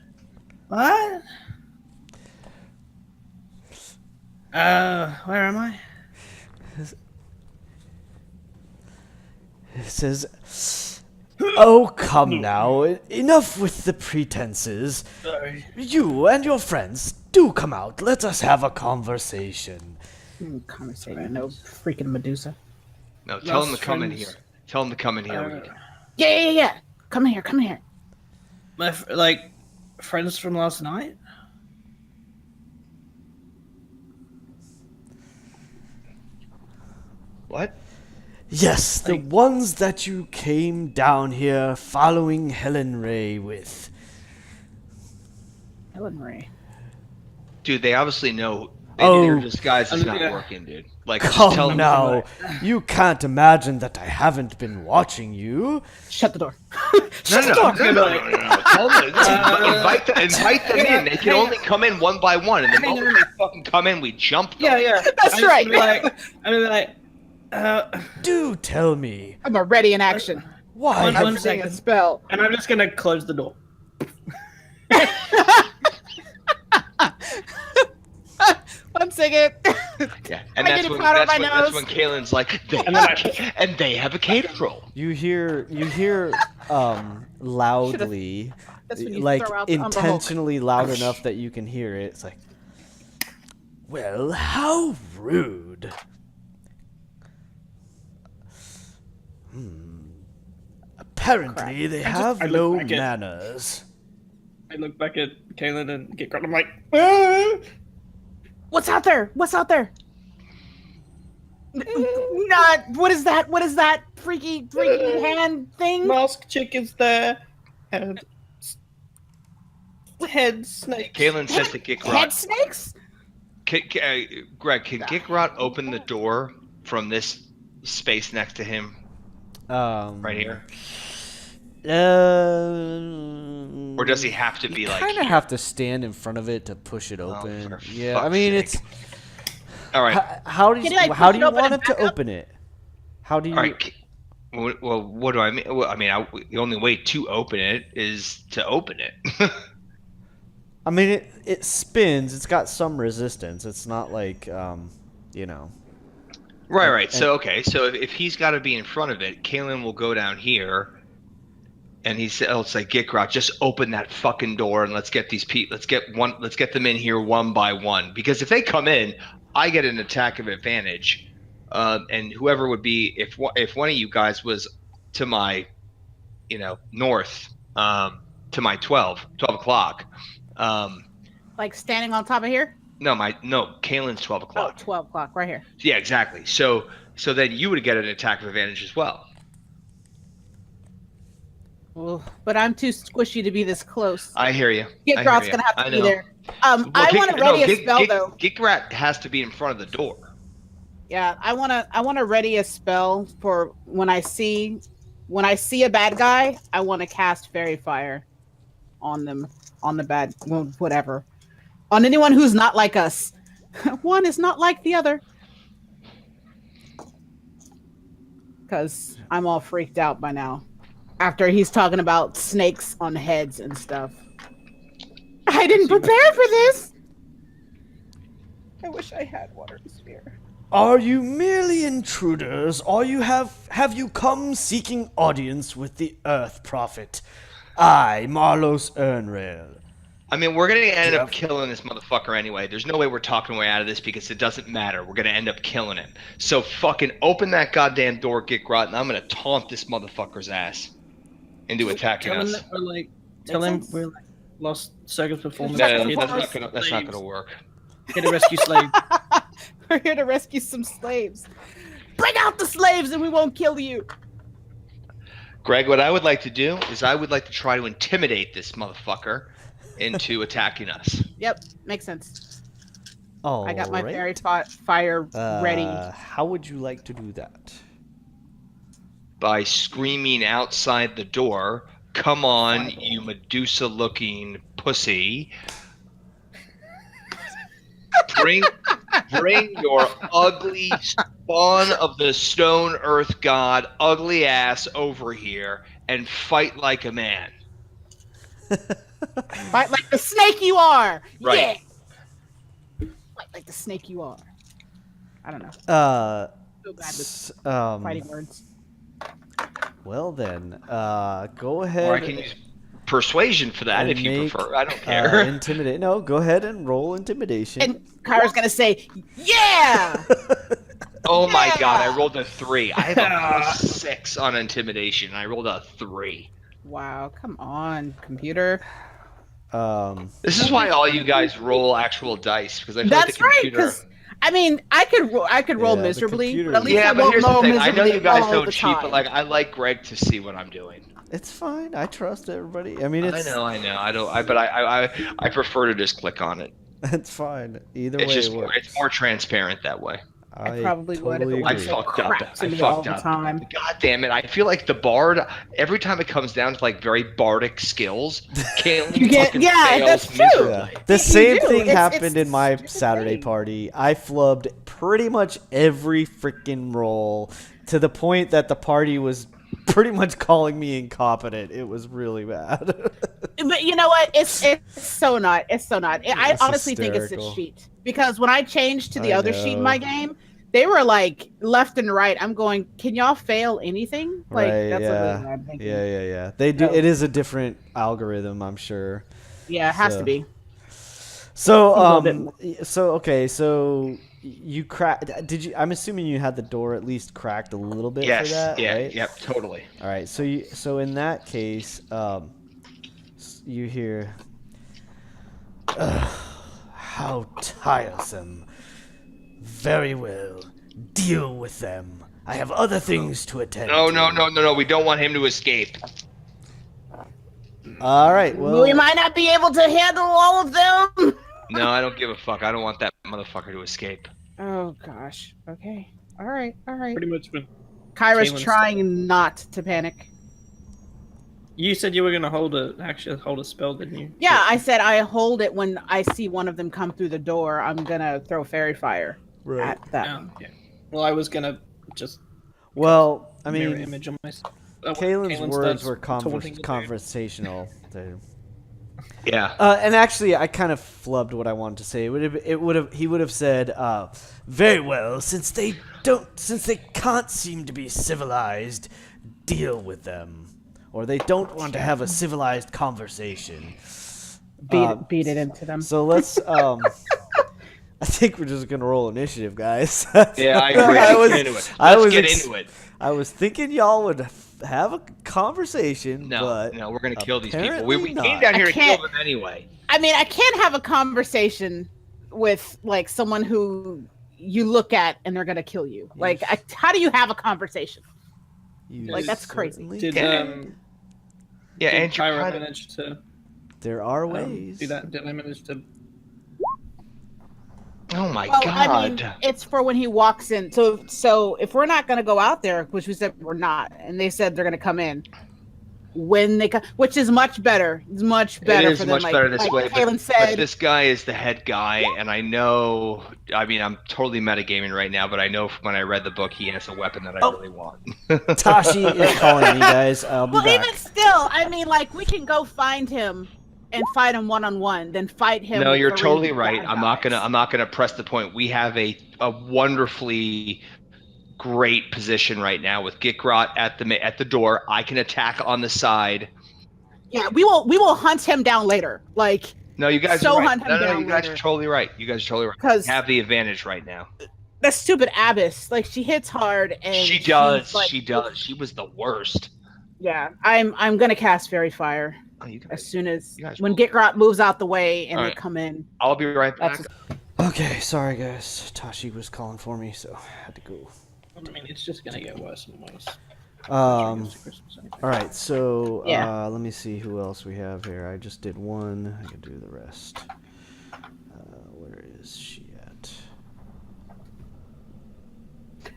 D: what? Where am I?
A: It says, "Oh, come now. Enough with the pretenses.
D: Sorry.
A: You and your friends, do come out. Let us have a conversation."
C: Conversation. No freaking Medusa.
B: No, tell him to
D: Lost
B: come in
D: friends.
B: here. Tell him to come in here. Reed.
C: Yeah. Come here.
D: My friends from last night.
B: What?
A: Yes, the ones that you came down here following Helen Ray with.
C: Helen Ray.
B: Dude, they obviously know their disguise is not working, dude. Like, just tell
A: Come
B: them.
A: now. You can't imagine that I haven't been watching you.
C: Shut the door.
B: No. Tell them, invite them in. They can only come in one by one, and the moment they fucking come in, we jump them.
D: Yeah.
C: That's right.
D: I'm gonna be like,
A: Do tell me.
C: I'm already in action.
A: Why
D: One
A: have
C: I'm saying a
D: second.
C: spell.
D: and I'm just gonna close the door.
C: 1 second.
B: Yeah, and
C: I
B: that's
C: get
B: when,
C: it out of my
B: that's
C: nose.
B: when Kaylin's like, and they have a cater roll.
A: you hear loudly,
C: That's when you
A: like
C: throw out the Umber Hulk.
A: intentionally loud enough that you can hear it. It's like, "Well, how rude." Apparently, they have
D: I look
A: no
D: back at-
A: manners.
D: I look back at Kaylin and get I'm like, ah!
C: What's out there? Not. What is that? Freaky hand thing?
D: Mask chick is there, and head snake.
B: Kaylin says to
C: Head
B: Gickrot,
C: snakes?
B: Greg, can Gickrot open the door from this space next to him right here? Or does he have to be like
A: kind of
B: here?
A: have to stand in front of it to push it open.
B: for
A: Yeah, I
B: fuck's
A: mean
B: sake.
A: it's.
B: All right.
A: How do
C: Can
A: you
C: you, like,
A: how
C: push
A: do
C: it
A: you
C: open
A: want
C: and
A: him to
C: back up?
A: open it? How do you?
B: All right. Well, what do I mean? Well, I mean, the only way to open it is to open it.
A: I mean it spins. It's got some resistance. It's not like
B: Right. So if he's got to be in front of it, Kaylin will go down here, and he said, "It's like Gickrot, just open that fucking door and let's get these people. Let's get them in here one by one. Because if they come in, I get an attack of advantage, and whoever would be if one of you guys was to my, north, to my 12 o'clock,
C: Like standing on top of here?
B: no, Kaylin's 12
C: Oh,
B: o'clock.
C: 12 o'clock, right here.
B: Yeah, exactly. So then you would get an attack of advantage as well.
C: Well, but I'm too squishy to be this close.
B: I hear you.
C: Gickrot's gonna have to be there. I want to ready a spell though.
B: Gickrat has to be in front of the door.
C: Yeah, I want to ready a spell for when I see a bad guy. I want to cast Fairy Fire on them, on the bad, well, whatever, on anyone who's not like us. One is not like the other. Because I'm all freaked out by now. After he's talking about snakes on heads and stuff. I didn't prepare for this. I wish I had water sphere.
A: Are you merely intruders, or have you come seeking audience with the Earth Prophet? I, Marlos Ernrail.
B: I mean, we're gonna end up killing this motherfucker anyway. There's no way we're talking our way out of this because it doesn't matter. We're gonna end up killing him. So fucking open that goddamn door, Gickrat, and I'm gonna taunt this motherfucker's ass into attacking us.
D: Tell him we're lost circus performance.
B: No, that's not gonna work.
D: Here to rescue slaves.
C: We're here to rescue some slaves. Bring out the slaves and we won't kill you.
B: Greg, what I would like to do is I would like to try to intimidate this motherfucker into attacking us.
C: Yep, makes sense.
A: Oh,
C: I got my fairy fire ready.
A: How would you like to do that?
B: By screaming outside the door, "Come on, you Medusa-looking pussy. Bring your ugly spawn of the stone earth god ugly ass over here and fight like a man."
C: Fight like the snake you are.
B: Right.
C: Yeah. Fight like the snake you are. I don't know. So bad with fighting words.
A: Well then, go ahead.
B: Or I can use persuasion for that if you prefer. I don't care.
A: Intimidate. No, go ahead and roll intimidation.
C: And Kyra's gonna say, "Yeah."
B: Oh my god! I rolled a 3. I have a +6 on intimidation. I rolled a 3.
C: Wow! Come on, computer.
B: This is why all you guys roll actual dice because I feel
C: That's
B: like the computer.
C: right. I mean, I could roll miserably,
A: computer-
C: but at least
B: Yeah,
C: I
B: but
C: won't
B: here's the
C: roll
B: thing.
C: miserably.
B: I know you guys
C: all
B: don't
C: the
B: cheat, but
C: time.
B: like I like Greg to see what I'm doing.
A: It's fine. I trust everybody. I mean, it's
B: I know. I don't. But I prefer to just click on it.
A: it's fine. Either
B: It's
A: way,
B: just
A: it
B: more,
A: works.
B: it's more transparent that way.
C: I probably would if it
A: totally
C: was
B: I
A: agree.
C: so
B: fucked up.
C: craps
B: I
C: into it all
B: fucked
C: the
B: up.
C: time.
B: God damn it! I feel like the bard. Every time it comes down to like very bardic skills, Caitlin
C: You get-
B: fucking
C: yeah,
B: fails
C: that's true.
B: miserably.
A: Yeah. The
C: You
A: same
C: do.
A: thing
C: It's
A: happened in my
C: stupid
A: Saturday
C: thing.
A: party. I flubbed pretty much every freaking roll to the point that the party was pretty much calling me incompetent. It was really bad.
C: But you know what? It's so not. It's so not. I
A: It's
C: honestly think it's
A: hysterical.
C: this sheet because when I changed to the
A: I
C: other sheet in
A: know.
C: my game, they were like left and right. I'm going, can y'all fail anything? Like
A: Right,
C: that's
A: yeah.
C: literally what I'm thinking.
A: Yeah. They do.
C: So-
A: It is a different algorithm, I'm sure.
C: Yeah, it has
A: So-
C: to be.
A: So,
C: A little
A: okay, so you cracked. Did you? I'm assuming you had the door at least cracked a little bit
B: Yes.
A: for that,
B: Yeah.
A: right?
B: Yep. Totally.
A: All right. So in that case, you hear, "Ugh, how tiresome. Very well. Deal with them. I have other things to attend
B: No.
A: to."
B: We don't want him to escape.
A: All right. Well,
C: We might not be able to handle all of them.
B: No, I don't give a fuck. I don't want that motherfucker to escape.
C: Oh gosh. Okay. All right.
D: Pretty much when
C: Kyra's
D: Caitlin's
C: trying not to panic.
D: you said you were gonna hold a spell, didn't you?
C: Yeah, I said I hold it when I see one of them come through the door. I'm gonna throw fairy fire
A: right.
C: at them.
D: Yeah. Well, I was gonna just
A: Well, I
D: mirror
A: mean,
D: image on myself.
A: Kalen's
D: Caitlin
A: words
D: starts
A: were
D: taunting the dude.
A: conversational.
B: Yeah.
A: And actually, I kind of flubbed what I wanted to say. He would have said, "Very well, since they can't seem to be civilized, deal with them, or they don't want to have a civilized conversation."
C: Beat it into them.
A: So let's. I think we're just gonna roll initiative, guys.
B: Yeah, I agree. Let's get into it. Let's get into it.
A: I was thinking y'all would have a conversation,
B: No,
A: but
B: no, we're gonna kill these people.
A: apparently
B: We
A: not.
B: came down here
C: I
B: to kill
C: can't-
B: them anyway.
C: I mean, I can't have a conversation with like someone who you look at and they're gonna kill you. Like, how do you have a conversation?
A: You
C: Like, that's crazy.
A: certainly
D: Did
A: can.
B: Yeah,
D: did
B: and
D: Kyra manage to
A: There are ways.
D: do that? Did I manage to
B: Oh my
C: Well,
B: god.
C: I mean, it's for when he walks in. So if we're not going to go out there, which we said we're not, and they said they're going to come in when they come, which is much better. It's much better
B: It is
C: for them.
B: much better this
C: like
B: way,
C: Kaylin
B: but
C: said.
B: this guy is the head guy, and I know. I mean, I'm totally metagaming right now, but I know from when I read the book, he has a weapon that I really want.
A: Tashi is calling me, guys. I'll be
C: Well,
A: back.
C: even still, I mean, like we can go find him and fight him one-on-one, then fight him.
B: No,
C: with
B: you're
C: 3
B: totally right.
C: bad
B: I'm not
C: guys.
B: gonna press the point. We have a wonderfully great position right now with Gikrot at the door. I can attack on the side.
C: Yeah, we will hunt him down later. Like
B: No, you guys
C: so
B: are right.
C: hunt him
B: No,
C: down
B: you guys
C: later.
B: are totally right. You guys are totally right.
C: 'Cause-
B: You have the advantage right now.
C: that stupid Abyss, like she hits hard and
B: She does.
C: like,
B: She does. She was the worst.
C: Yeah, I'm gonna cast Fairy Fire
B: Oh, you guys.
C: as soon as
B: You guys
C: when
B: will.
C: Gikrot moves out the way and
B: All
C: they
B: right.
C: come in.
B: I'll be right back.
C: That's
A: Okay, sorry guys. Tashi was calling for me, so I had to go.
D: I mean, it's just gonna get worse and worse.
A: All
D: Christmas anyway.
A: right, so
C: Yeah.
A: let me see who else we have here. I just did one. I can do the rest. Where is she at?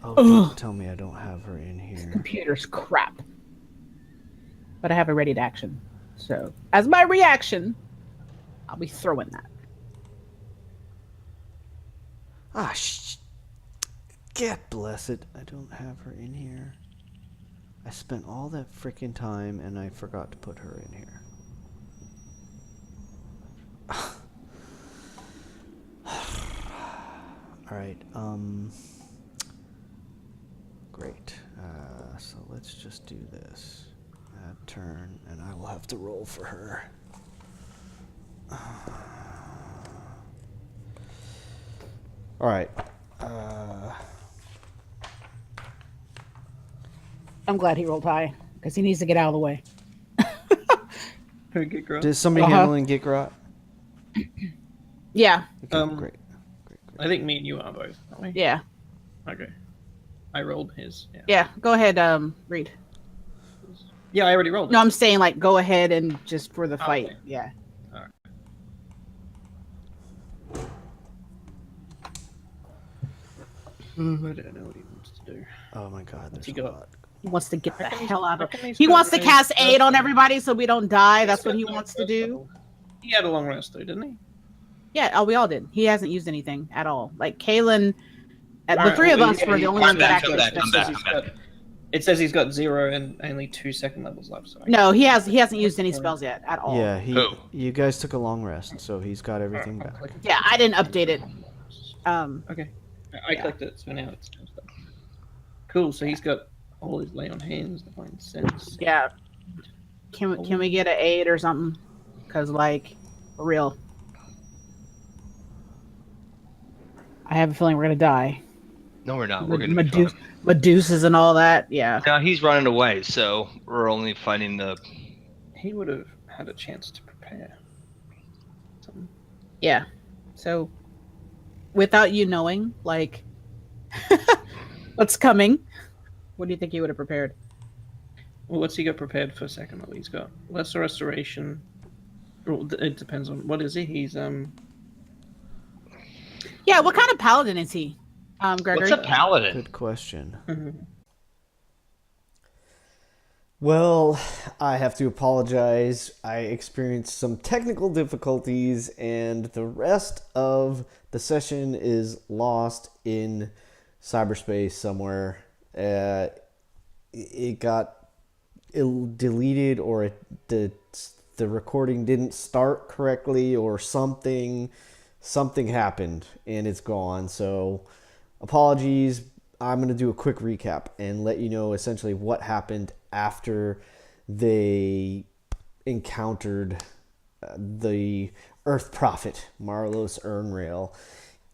A: Oh, don't tell me I don't have her in here.
C: Computer's crap. But I have a ready to action. So as my reaction, I'll be throwing that.
A: Ah, God bless it. I don't have her in here. I spent all that freaking time and I forgot to put her in here. Alright, great. So let's just do this. That turn, and I will have to roll for her. Alright.
C: I'm glad he rolled high because he needs to get out of the way.
D: Who get growth?
A: Is somebody handling Gikrot?
C: Yeah,
A: Okay, great.
D: I think me and you are both, aren't we?
C: yeah,
D: Okay. I rolled his. Yeah.
C: yeah. Go ahead, Reed.
D: Yeah, I already rolled.
C: No, I'm saying like go ahead and just for the fight.
D: okay.
C: Yeah.
D: I don't know what he wants to do.
A: Oh my god, there's
D: he
A: a
D: got?
A: lot.
C: He wants to get the
D: How come
C: hell out of.
D: how come he's
C: He
D: got
C: wants to
D: no
C: cast
D: first
C: aid on
D: level?
C: everybody so we don't die. That's
D: He's
C: what
D: got
C: he
D: no
C: wants to
D: first
C: do.
D: level. He had a long rest though, didn't he?
C: Yeah, oh, we all did. He hasn't used anything at all. Like Kaylin, the
D: Alright,
C: three of
D: well,
C: us were the only
B: come
C: ones that
B: back, come
C: actually.
B: back,
D: It
B: come
D: says
B: back.
D: he's got- It says he's got 0 and only 2 second levels left. So
C: No, he hasn't used any spells yet at all.
A: Yeah,
B: Who?
A: you guys took a long rest, so he's got everything back.
C: Yeah, I didn't update it.
D: Okay. I clicked it, so now it's cool. So he's got all his lay on hands, divine sense.
C: Yeah. Can we get an aid or something? Cause like, for real. I have a feeling we're gonna die.
B: No, we're not. We're gonna be fine.
C: Medusas and all that. Yeah.
B: Now he's running away, so we're only fighting the.
D: He would have had a chance to prepare. Something.
C: Yeah. So, without you knowing, like, what's coming, what do you think he would have prepared?
D: Well, what's he got prepared for second level? He's got lesser restoration. Well, it depends on what is he. He's
C: Yeah. What kind of paladin is he, Gregory?
B: What's a paladin?
A: Good question.
D: mhm.
A: Well, I have to apologize. I experienced some technical difficulties, and the rest of the session is lost in cyberspace somewhere. It got deleted, or the recording didn't start correctly, or something happened, and it's gone. So, apologies. I'm going to do a quick recap and let you know essentially what happened after they encountered the Earth Prophet, Marlos Ernrail.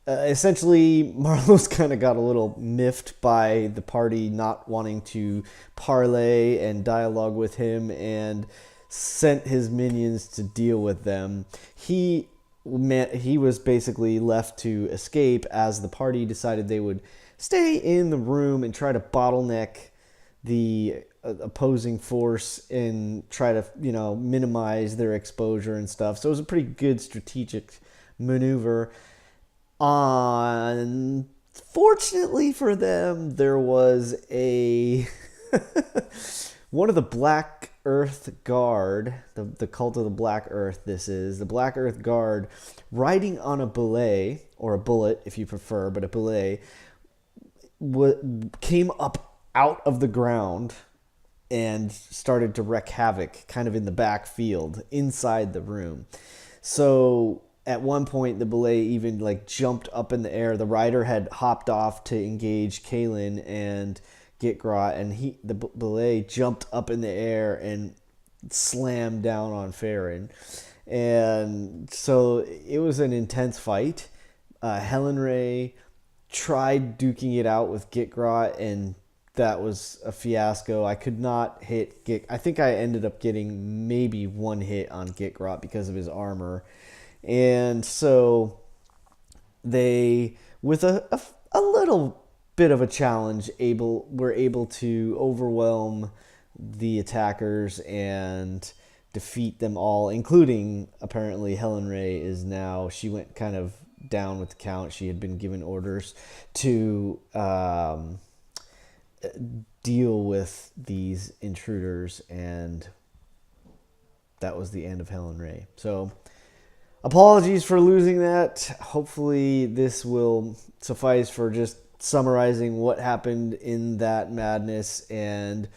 A: Essentially, Marlos kind of got a little miffed by the party not wanting to parley and dialogue with him, and sent his minions to deal with them. He was basically left to escape as the party decided they would stay in the room and try to bottleneck the opposing force and try to, minimize their exposure and stuff. So it was a pretty good strategic maneuver. Unfortunately for them, there was a one of the Black Earth Guard, the cult of the Black Earth. This is the Black Earth Guard riding on a belay, or a bullet if you prefer, but a belay came up out of the ground and started to wreak havoc kind of in the back field inside the room. So at one point the belay even like jumped up in the air. The rider had hopped off to engage Kalen and Gitgrot, and the belay jumped up in the air and slammed down on Farron. And so it was an intense fight. Helen Ray tried duking it out with Gitgrot, and that was a fiasco. I could not hit Git. I think I ended up getting maybe one hit on Gitgrot because of his armor. And so they, with a little bit of a challenge, were able to overwhelm the attackers and defeat them all, including apparently Helen Ray she went kind of down with the count. She had been given orders to deal with these intruders, and that was the end of Helen Ray. So apologies for losing that. Hopefully this will suffice for just summarizing what happened in that madness. And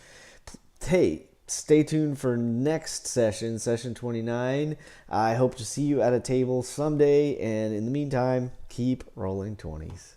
A: hey, stay tuned for next session 29. I hope to see you at a table someday, and in the meantime, keep rolling 20s.